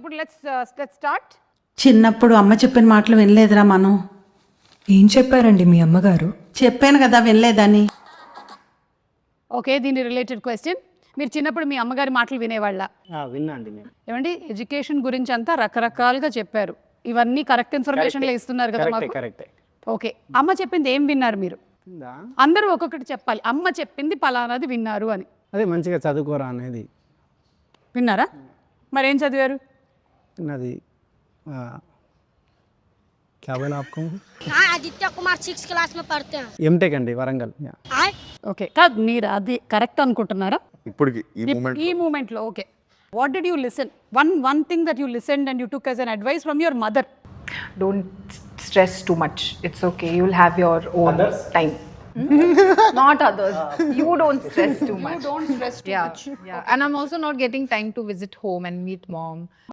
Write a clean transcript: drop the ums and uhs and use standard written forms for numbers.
ఇప్పుడు let's start. చిన్నప్పుడు అమ్మ చెప్పిన మాటలు వినలేదురా మనం. ఏం చెప్పారండి మీ అమ్మగారు? చెప్పాను కదా వినలేదని. ఓకే, దీని రిలేటెడ్ క్వశ్చన్. మీరు చిన్నప్పుడు మీ అమ్మగారి మాటలు వినేవాళ్ళ? విన్నా అండి నేను. ఏమండి, ఎడ్యుకేషన్ గురించి అంతా రకరకాలుగా చెప్పారు. ఇవన్నీ కరెక్ట్ ఇన్ఫర్మేషన్లో ఇస్తున్నారు కదా మాకు. కరెక్టే. ఓకే, అమ్మ చెప్పింది ఏం విన్నారు మీరు? అందరూ ఒక్కొక్కటి చెప్పాలి. అమ్మ చెప్పింది పలానాది విన్నారు అని. అదే మంచిగా చదువుకోరా అనేది విన్నారా? మరేం చదివారు? అది क्या बोला आपको? हाँ, आदित्य कुमार 6th क्लास में पढ़ते हैं। ఎంటెక్ అండి వరంగల్. आए ఓకే, కాదు మీరు అది కరెక్ట్ అనుకుంటున్నారా ఇప్పటికి ఈ ఈ మూమెంట్లో? Okay, what did you listen? One thing that you listened and you took as an advice from your mother. Don't stress too much. It's okay. You'll have your own time. Not others. You don't stress too much. Don't stress too much. Yeah. And I'm also not getting time to visit home and meet mom.